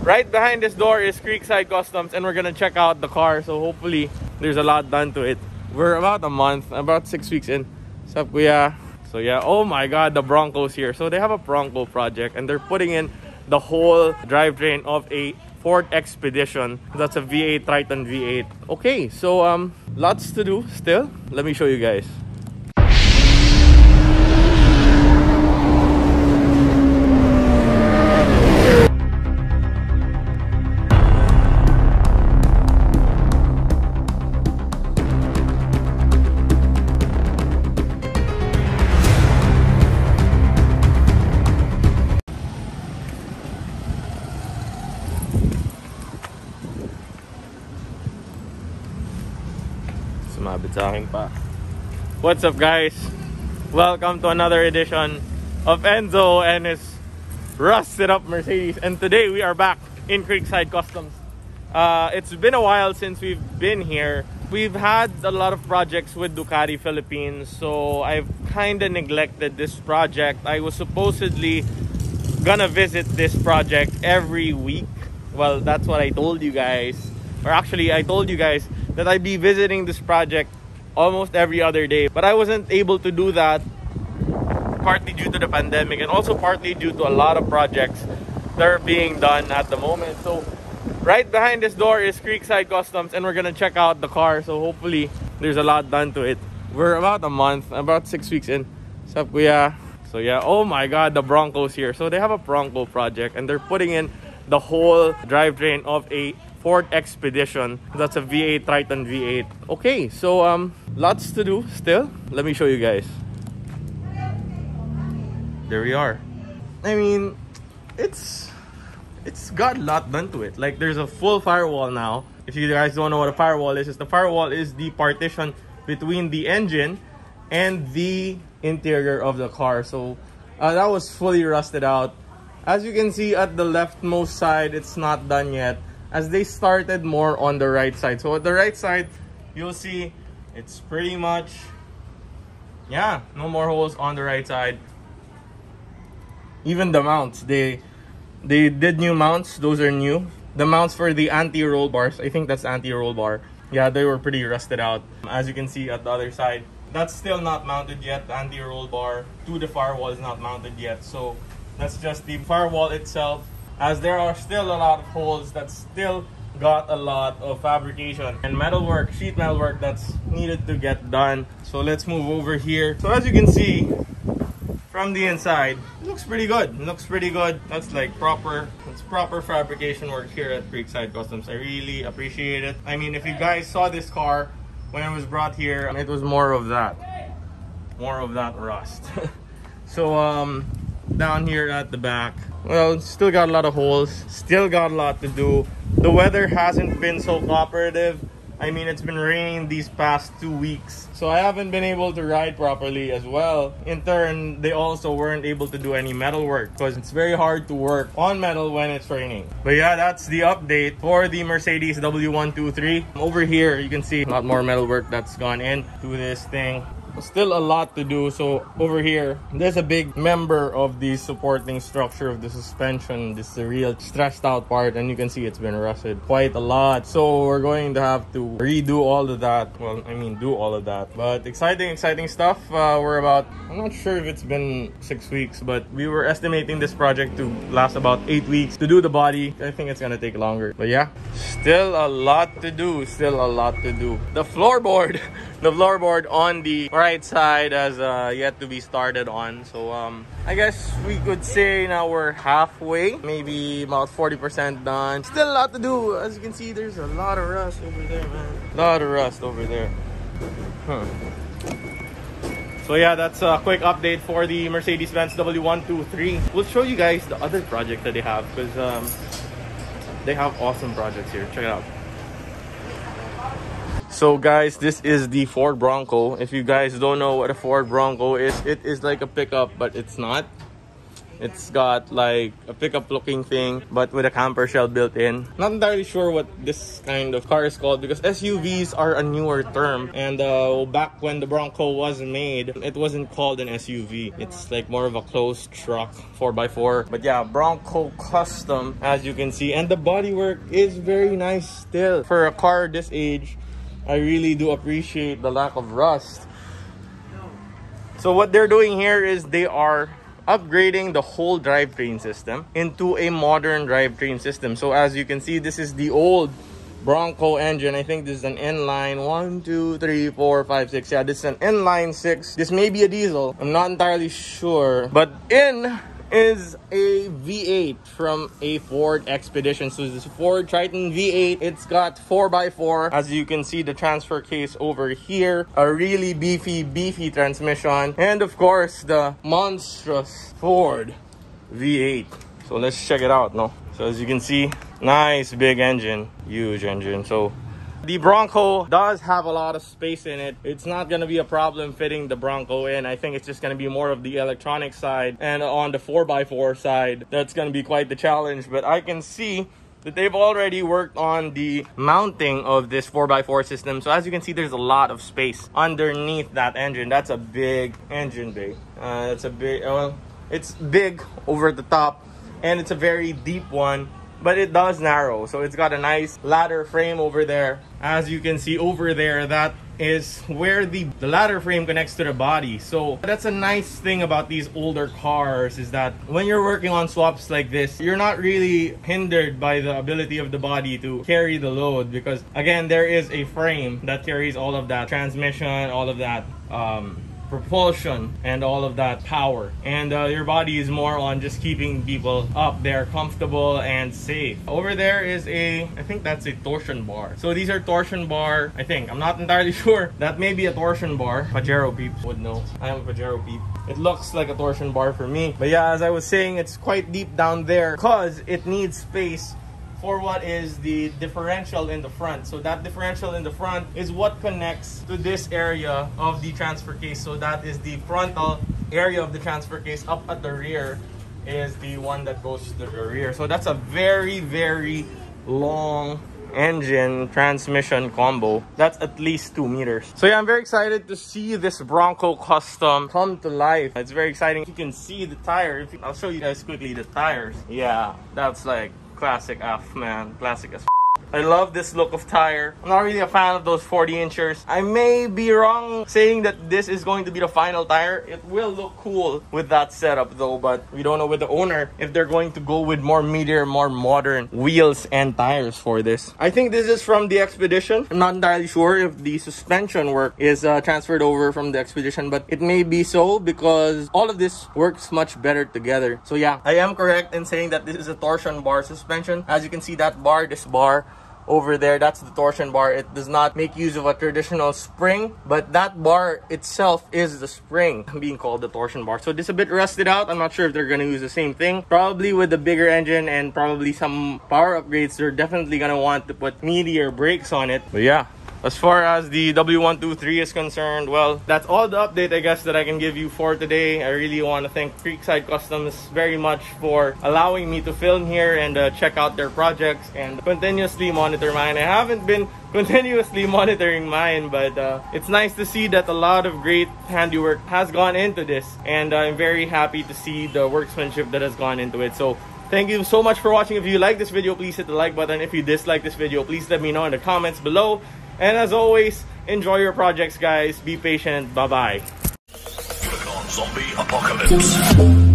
right behind this door is Creekside Customs, and we're gonna check out the car. So hopefully there's a lot done to it. We're about a month, about 6 weeks in. What's up, kuya? So yeah, oh my god, the Bronco's here. So they have a Bronco project and they're putting in the whole drivetrain of a Ford Expedition. That's a V8 Triton V8. Okay, so lots to do still. Let me show you guys. Sumabit sa akin pa. What's up, guys? Welcome to another edition of Enzo and his rusted up Mercedes. And today we are back in Creekside Customs. It's been a while since we've been here. We've had a lot of projects with Ducati Philippines, so I've kind of neglected this project. I was supposedly gonna visit this project every week. Well, that's what I told you guys. Or actually, I told you guys that I'd be visiting this project almost every other day. But I wasn't able to do that, partly due to the pandemic and also partly due to a lot of projects that are being done at the moment. So right behind this door is Creekside Customs, and we're gonna check out the car. So hopefully there's a lot done to it. We're about a month, about 6 weeks in. What's up, kuya? So yeah, oh my god, the Bronco's here. So they have a Bronco project and they're putting in the whole drivetrain of a Ford Expedition. That's a V8 Triton V8. Okay, so lots to do still. Let me show you guys. There we are. I mean, it's got a lot done to it. Like, there's a full firewall now. If you guys don't know what a firewall is, the firewall is the partition between the engine and the interior of the car. So that was fully rusted out. As you can see at the leftmost side, it's not done yet, as they started more on the right side. So at the right side, you'll see it's pretty much, yeah, no more holes on the right side. Even the mounts, they did new mounts. Those are new. The mounts for the anti-roll bars, I think that's anti-roll bar. Yeah, they were pretty rusted out. As you can see at the other side, that's still not mounted yet. The anti-roll bar to the firewall is not mounted yet. So that's just the firewall itself, as there are still a lot of holes that still got a lot of fabrication and metalwork, sheet metal work that's needed to get done. So let's move over here. So as you can see from the inside, it looks pretty good. It looks pretty good. That's like proper fabrication work here at Creekside Customs. I really appreciate it. I mean, if you guys saw this car when it was brought here, it was more of that rust. So down here at the back, well, still got a lot of holes, still got a lot to do. The weather hasn't been so cooperative. I mean, it's been raining these past 2 weeks, so I haven't been able to ride properly as well. In turn, they also weren't able to do any metal work because it's very hard to work on metal when it's raining. But yeah, that's the update for the Mercedes W123. Over here, you can see a lot more metal work that's gone into this thing. Still a lot to do. So over here, there's a big member of the supporting structure of the suspension. This is the real stressed out part, and you can see it's been rusted quite a lot. So we're going to have to redo all of that. Well, I mean, do all of that. But exciting stuff. We're about, I'm not sure if it's been 6 weeks, but we were estimating this project to last about 8 weeks to do the body. I think it's gonna take longer. But yeah, still a lot to do. The floorboard on the right side has yet to be started on. So I guess we could say now we're halfway, maybe about 40% done. Still a lot to do. As you can see, there's a lot of rust over there, man. A lot of rust over there. So yeah, that's a quick update for the Mercedes-Benz W123. We'll show you guys the other project that they have, because they have awesome projects here. Check it out. So guys, this is the Ford Bronco. If you guys don't know what a Ford Bronco is, it is like a pickup, but it's not. It's got like a pickup looking thing, but with a camper shell built in. Not entirely sure what this kind of car is called because SUVs are a newer term. And back when the Bronco was made, it wasn't called an SUV. It's like more of a closed truck, 4x4. But yeah, Bronco Custom, as you can see. And the bodywork is very nice still. For a car this age, I really do appreciate the lack of rust. So what they're doing here is they are upgrading the whole drivetrain system into a modern drivetrain system. So as you can see, this is the old Bronco engine. I think this is an inline 1, 2, 3, 4, 5, 6. Yeah, this is an inline 6. This may be a diesel. I'm not entirely sure. But in is a V8 from a Ford Expedition. So this is Ford Triton V8. It's got 4x4. As you can see, the transfer case over here. A really beefy transmission. And of course, the monstrous Ford V8. So let's check it out, no? So as you can see, nice big engine. Huge engine. So the Bronco does have a lot of space in it. It's not going to be a problem fitting the Bronco in. I think it's just going to be more of the electronic side. And on the 4x4 side, that's going to be quite the challenge. But I can see that they've already worked on the mounting of this 4x4 system. So as you can see, there's a lot of space underneath that engine. That's a big engine bay. It's a big, well, it's big over the top. And it's a very deep one. But it does narrow, so it's got a nice ladder frame over there. As you can see over there, that is where the ladder frame connects to the body. So that's a nice thing about these older cars, is that when you're working on swaps like this, you're not really hindered by the ability of the body to carry the load, because again, there is a frame that carries all of that transmission, all of that propulsion, and all of that power. And your body is more on just keeping people up there comfortable and safe. Over there is I think that's a torsion bar. So these are torsion bar, I think. I'm not entirely sure. That may be a torsion bar. Pajero peeps would know. I am a Pajero peep. It looks like a torsion bar for me. But yeah, as I was saying, it's quite deep down there because it needs space for what is the differential in the front. So that differential in the front is what connects to this area of the transfer case. So that is the frontal area of the transfer case. Up at the rear is the one that goes to the rear. So that's a very long engine transmission combo. That's at least 2 meters. So yeah, I'm very excited to see this Bronco Custom come to life. It's very exciting. You can see the tire. I'll show you guys quickly the tires. Yeah, that's like classic F, man. Classic as f. I love this look of tire. I'm not really a fan of those 40 inchers. I may be wrong saying that this is going to be the final tire. It will look cool with that setup though, but we don't know with the owner if they're going to go with more meatier, more modern wheels and tires for this. I think this is from the Expedition. I'm not entirely sure if the suspension work is transferred over from the Expedition, but it may be so because all of this works much better together. So yeah, I am correct in saying that this is a torsion bar suspension. As you can see, that bar, this bar over there, that's the torsion bar. It does not make use of a traditional spring, but that bar itself is the spring being called the torsion bar. So this is a bit rusted out. I'm not sure if they're going to use the same thing. Probably with the bigger engine and probably some power upgrades, they're definitely going to want to put meatier brakes on it. But yeah, as far as the W123 is concerned, well, that's all the update I guess that I can give you for today. I really want to thank Creekside Customs very much for allowing me to film here and check out their projects and continuously monitor mine. I haven't been continuously monitoring mine, but it's nice to see that a lot of great handiwork has gone into this, and I'm very happy to see the workmanship that has gone into it. So thank you so much for watching. If you like this video, please hit the like button. If you dislike this video, please let me know in the comments below. And as always, enjoy your projects, guys. Be patient. Bye-bye. Zombie Apocalypse.